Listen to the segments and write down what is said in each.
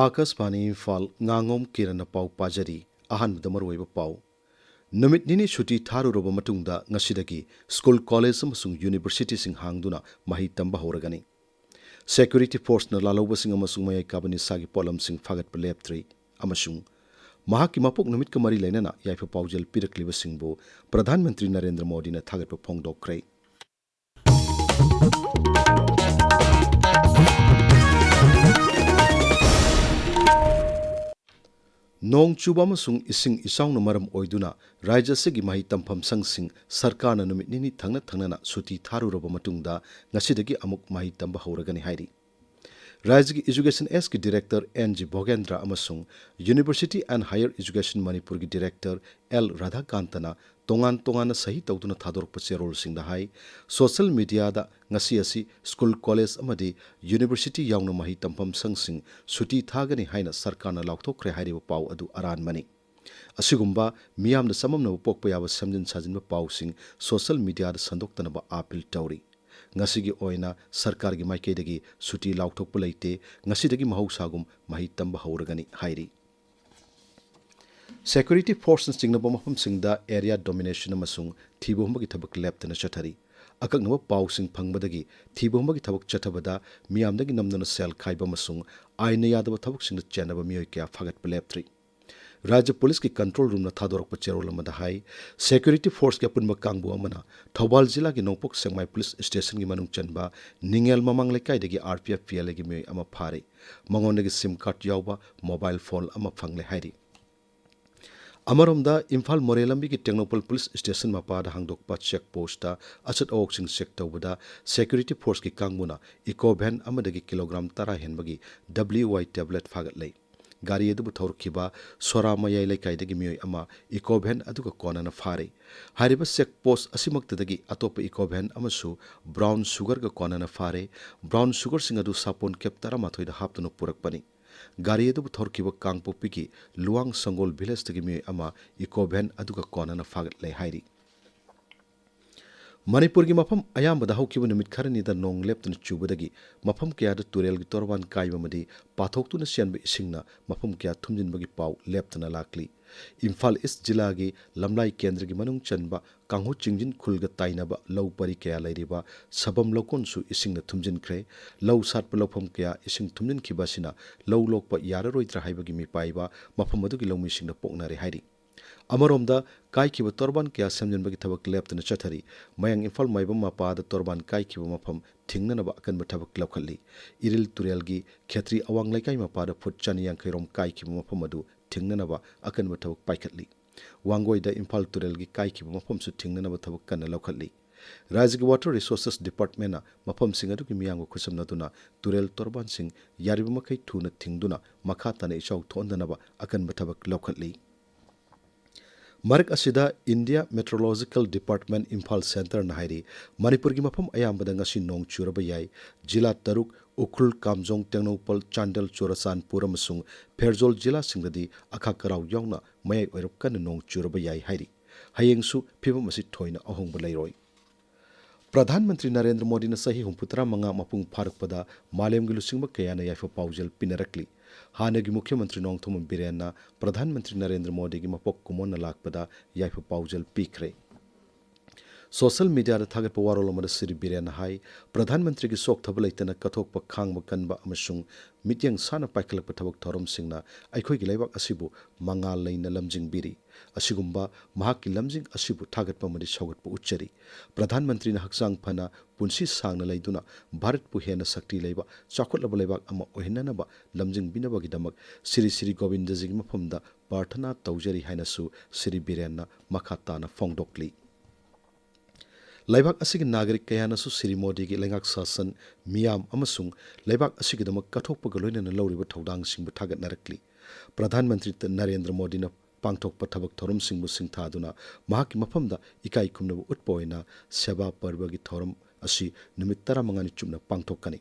Akasbani Imphal Ngangom Kiran pau pajari ahanbada maruoiba pau numit nini shuti tharuroba matungda ngasidagi school college amasung university sing hangduna mahi tamba horagani security force na laloba sing amasung mayai kabani sagi polam sing fagat leptri amasung mahaki mapok numit ka mari lainana yaifa paujal pirakliba singbo Pradhan Mantri Narendra Modi na thagatpa phongdokre Nong chuba amasung ising isangna maram oiduna rajya segi mahi tampham sangsing sarkarna numit nini thangna suti tharuroba matungda ngasidagi amuk mahi tamba horagani hairi Rajya ki Education S ki Director N.G. Bhogendra amasung University and Higher Education Manipur ki Director L. Radhakantana tongan sahi tawduna thadorpa cherol singda hai social media da ngasi asi school college amadi university yaungna mahi tampham sangsing suti thagani haina sarkarna laukthokre hairiba pau adu aran mani asigumba miyamna samamna pokpa yaba samjin sajinba pau sing social media da sandoktana ba appeal tawri ngasigi oina sarkar gi maikeidagi suti laukthokpa leite ngasidagi mahausagum mahi tamba hauragani hairi Security forces chingnaba mafam singda area domination amasung thibomba gi thabak leptana chathari akaknaba pausing phangbadagi thibomba gi thabak chathabada miyamdagi namdana sel khaiba amasung aina yadaba thabak singda chenaba miyoi kya phagat leptri Rajya Police ki control room na thadorokpa cherol amada hai security force ki apunba kangbu amana Thobal jila ki Nongpok Sengmai police station gi manung chanba Ningel mamang lekai degi RPF PL gi miyoi ama phare mangondagi sim card yawba mobile phone ama phangle hairi Amaromda Imphal Morelambi ki Technopol Police Station mapada hangdokpa check post ta achat oksing check tawbada security force ki kangmuna eco van amadagi kilogram tara henbagi WY tablet phagat lei gari edu thorkiba sora mayai lekai dagi miyoi ama eco van aduga kona na phare hariba check post asimaktadagi atopa eco van amasu brown sugar ga kona na phare brown sugar singadu sapon kep tara mathoi da haptunu purakpani gari edu thorkiba kangpopi ki luang sangol village tagi mi ama eco van aduga kona na fagat lei hairi Manipur gi mafam ayamba da haukiba numit kharani da nong leptuna chubadagi mafam kya da turel gi torban kaiba madi pathoktuna sianba isingna mafam kya thumjinbagi pau leptuna lakli Imphal East jila gi lamlai kendra gi manung chanba kangho chingjin khulga tainaba lau pari kya lairiba sabam lokon su isingna thumjin khre lau sat palofam kya ising thumjin khibasina lau lokpa yararoitra haibagi mi paiba mafam adu gi lomi singna poknare hairi Amaromda kai kiba torban kya samjanbagi thabak leptana chathari mayang Imphal maibam mapada torban kai kiba mafam thingnanaba akanba thabak laukhalli iril turelgi khetri awang laikai mapada phut chaniyang khairom kai kiba mafam adu thingnanaba akanba thabak paikhatli wangoida Imphal turelgi kai kiba mafam su thingnanaba thabak kana laukhalli Rajya ki Water Resources Department na mafam sing adu ki miyang ko khusam turel torban sing yariba makai thuna thingduna makha tana ichau thondanaba akanba thabak laukhalli Marak asida India Meteorological Department Imphal Center na hairi Manipur gi mafam ayambada ngasi nong churaba yai jila taruk Ukhul Kamjong Tengnopal Chandel Chorasan Puramasung Pherzol jila singdadi akha karau yauna mayai oirap kan nong churaba yai hairi hayengsu phibam asi thoina ahongba leiroi Pradhan Mantri Narendra Modi na sahi humputra manga mapung pharakpada malem gi lusingba kayana yaifa paujal pinarakli Hanagi Mukhyamantri Nongthom Birenna Pradhan Mantri Narendra Modi gi mapok kumon lakpada yaifa paujal pikre Social media da thagat pawarol amada siri Birenna hai Pradhan Mantri gi sok thabalaitana kathokpa khangba kanba amasung mityang sana paikhalakpa thabak thorom singna aikhoi gi laibak asibu mangal leina lamjing biri asigumba mahakki lamjing asibu thagatpa madi saugatpa uchari Pradhan Mantri na haksang phana punsi sangna leiduna Bharat pu hena sakti leiba chakhotla leibak ama ohinanaba lamjing binabagi damak Sri Govinda ji mafamda parthana tawjari hainasu Sri Birenna makhatana fongdokli Laibak asigi nagarik kayana su Sri Modi gi lengak sasan miyam amasung laibak asigi damak kathokpa galoina lauriba thodang singba thagat narakli Pradhan Mantri Narendra Modi na pangthokpa thabak thorom singbu singthaduna mahaki mafamda ikai khumnabu utpoina seba parba gi thorom asi numit 15 ni chumna pangthokani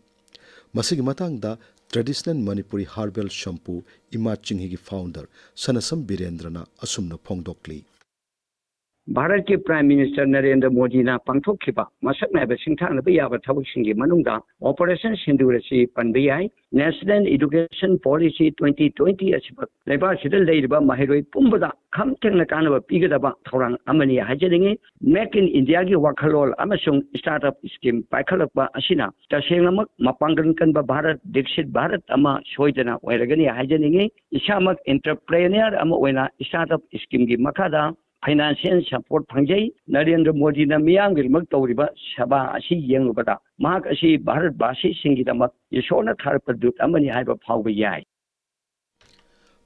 masigi matangda traditional Manipuri herbal shampoo Ima Chinghi gi founder Sanasam Birendrana asumna phongdokli Bharat के prime minister Narendra Modi ना पांथोखिबा मसक नायबा सिंथांगबा याबा थबकसिंगी मनुंगदा operation सिंदूर असि पनबयाई national education policy 2020 असिबा लेबा सिदा लेरिबा महिरोई पुंबदा खमथेंगना कानबा पिगदबा थौरांग अमनि हाजरिंगे make in India की वाखलोल अमसुंग startup scheme पाइखलकबा असिना तसेंगमक मपांगन कनबा भारत दीक्षित भारत अमा सोइदना ओइरगनि हाजरिंगे इसामक एंटरप्रेन्योर अमा ओइना स्टार्टअप स्कीम की मखादा फाइनेंशियल सपोर्ट फंगजई नरेंद्र मोदी ना मियांगिलमक तौरिबा सभा असि येंगबदा महाक असि भारतवासी सिंगिदमक यशोना थारपदुत अमनि हाइबा फावबा याय।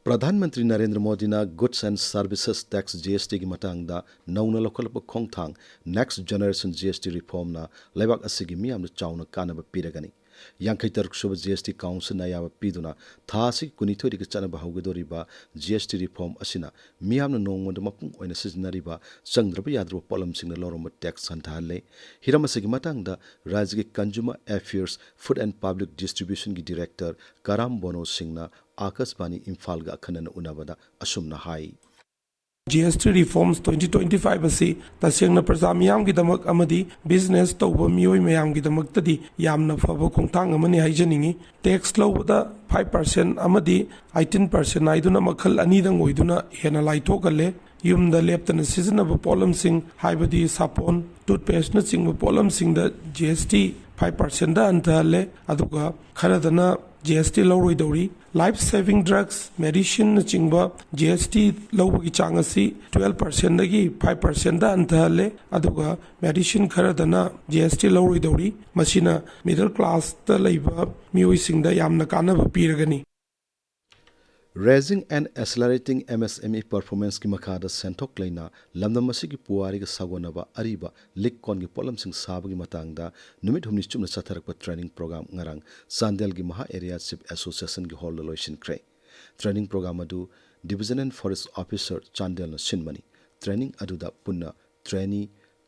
प्रधानमंत्री नरेंद्र मोदी ना goods and services tax GST की मतंगदा नौना लोकलप खोंगथांग नेक्स्ट जनरेशन जीएसटी रिफॉर्म ना लेबाक असिगी मियाम चाउना कानब पीरगनी यांखै तरुक सुब जीएसटी काउंसिल याब पीदुना थासी कुनिथोरी के चनब हौगदोरिबा जीएसटी रिफॉर्म असिना मियाम नोंगमद मपुंग ओइना सिजनरिबा संद्रब याद्रब पोलम सिंग लोरम टैक्स हंथाले हिरम असिगी मतंगदा राज्य के consumer affairs food and public distribution की डायरेक्टर कराम बोनो सिंगना आकाशवाणी इम्फाल गा खनन उनबदा असुमना high GST reforms 2025 asi tasengna praja miyam gi damak amadi business tawba miyoi mayam gi damak tadi yamna faba khongthang amani haijaningi tax lawda 5% amadi 18% aiduna makhal ani dang oiduna hena laithokalle yumda leptana seasonable polam sing haibadi sapon toothpaste na sing polam sing da GST 5% da anthalle aduga kharadana GST lawroi dawri life saving drugs medicine na chingba GST lawbagi chang asi 12% dagi 5% da anthalle aduga medicine kharadana GST lawroi dawri masina middle class da leiba miyoi sing da yamna kanaba piragani Raising and accelerating MSME performance की मखादा सेंथोक लेना लमदम की पुआरी सागोनबा अरीबा लिक कौन की pollen Singh साब की मतंगदा नुमित हुमनी चुमन सथरक ट्रेनिंग प्रोग्राम ngarang सांदेल की महा एरिया शिप एसोसिएशन की हॉल लोइशन क्रे ट्रेनिंग प्रोग्राम अदु division and forest officer Chandel सिनमनी ट्रेनिंग अदुदा पुन्ना ट्रेनी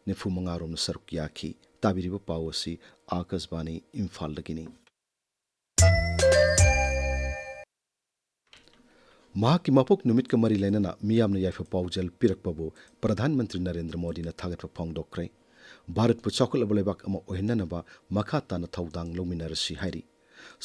निफु मंगारोम सरक याखी ताबिरिबा पावसी आकाशवाणी इम्फाल लगिनी महाकी मपोक नुमित के मरी लेना मियाम ने याफा पाउजल पिरकपबो प्रधानमंत्री नरेंद्र मोदी ने थागत फोंगदोक्रे भारत पु चौकल लेबाक अमा ओहिननबा मखा ताना थौदांग लोमिनरसी हाइरी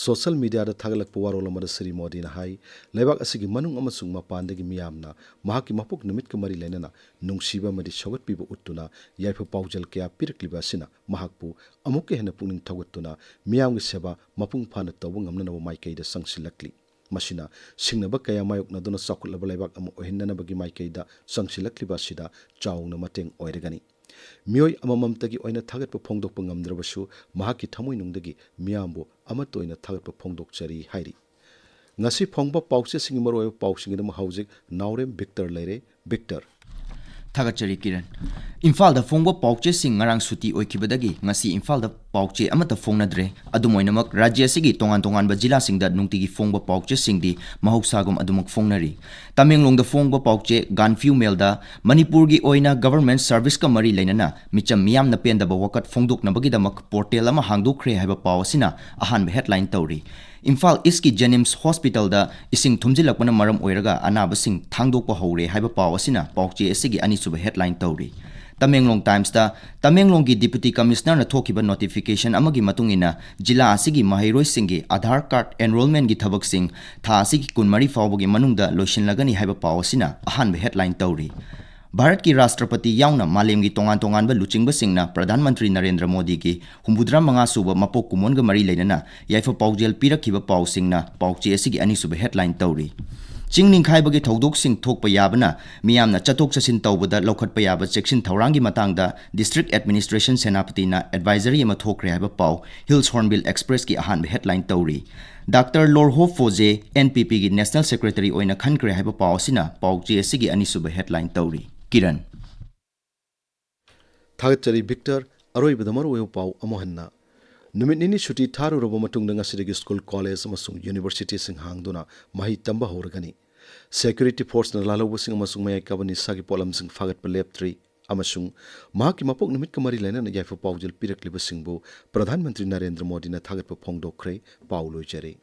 सोशल मीडिया दा थागलक पुवारोल अमदा श्री मोदी ने हाई लेबाक असिगी मनुंग अमसुंग मपानदगी मियामना महाकी मपोक नुमित के मरी लेना नुंगसीबा मदि सगत पिबो उट्टुना याफा पाउजल कया पिरकलिबा सिना महाकपु अमुक हेन पुनिंग थगतुना मियामगी सेवा मपुंग फाना तौब ngamnanaba माइकैदा संगसिलकली मसिना सिंगनब कया मायोकनदुना चाखुलब लेबाक अम ओहिननबगी माइकैदा संगसिलकलिबा सिदा चाउना मतेंग ओइरगनी मियोय अमममतगी ओइना थागतप फोंगदोकप ngamdrabasu mahaki thamoi nungdagi miyambo amato oina थागतप फोंगदोकचरी हाइरी ngasi phongba pauche sing maro pausing dam haujik naurem victor leire victor थागतचरी किरण इम्फाल द फोंगबो पाउचे सिंग ngarang suti oikibadagi ngasi Imphal द पाउचे amata फोंगनद्रे अदुमोइनमक राज्य असिगी तोंगान तोंगान बा जिला सिंग द नुंगतिगी फोंगबो पाउचे सिंग दि mahoksaगम अदुमक फोंगनरी तमेंगलोंग द फोंगबो पाउचे गानफ्यू मेल द मणिपुर गी ओइना गवर्नमेंट सर्विस का मरी लेनना मिचम मियाम न पेंदब वकत फोंगदोकनबगी दमक पोर्टल अमा हांगदोखरे हाइबा पावसिना अहान हेडलाइन तौरी इम्फाल ईस्ट की जेनिम्स हॉस्पिटल दा इसिंग थुमजिलकपन मरम ओइरगा अनाबसिंग थांगदोकप हौरे हाइबा पावसिना पाउचे असिगी अनिसुब हेडलाइन तौरी तमेंगलोंग टाइम्स दा तमेंगलोंग की डिप्यूटी कमिश्नर न थोकिबा नोटिफिकेशन अमगी मतुंगिना जिला असिगी माहिरोय सिंगी आधार कार्ड एनरोलमेंट की थबक सिंग था असिगी कुनमरी फावबगी मनुंगदा लोइसिनलगनी हाइबा पावसिना अहान हेडलाइन तौरी भारत की राष्ट्रपति याउना मालेम की तोंगान तोंगान लुचिंग सिंगना प्रधानमंत्री नरेंद्र मोदी की हुम्बुद्रा मंगा सुब मपोक कुमोनग मरी लेना याइफ पाउजेल पीरखिबा पाउ सिंगना पाउचे असिगी अनिसुब हेडलाइन तौरी चिंग निंखाइबगी थौदोक सिंग थोकप याबना मियामना चतोक चसिन तौबदा लौखटप याब चेक्सिन थौरांगी मतंगदा डिस्ट्रिक्ट एडमिनिस्ट्रेशन सेनापतिना एडवाइजरी अमा थोकरे हाइबा पाउ हिल्स हॉर्नबिल एक्सप्रेस की अहान हेडलाइन तौरी डॉक्टर लोरहो फोजे एनपीपी की नेशनल सेक्रेटरी ओइना खनक्रे हाइबा पाउसिना पाउचे असिगी अनिसुब हेडलाइन तौरी किरण थागतचरी विक्टर अरोइबद मरुओ पाउ अमोहन्ना नुमित निनी छुट्टी थारुरब मतुंगदा ngasiदगी स्कूल कॉलेज अमसुंग यूनिवर्सिटी सिंग हांगदुना माहि तंबा होरगनी सिक्योरिटी फोर्स न लालौबसिंग अमसुंग मयाइ काबनी सागी पोलम सिंग फागत लेप्ट्री अमसुंग महाकी मपोक नुमित कमरी लेना याइफो पाउजल पिरकलिबसिंगबो प्रधानमंत्री नरेंद्र मोदी न थागत फोंगदोखरे पाउ लोइजरे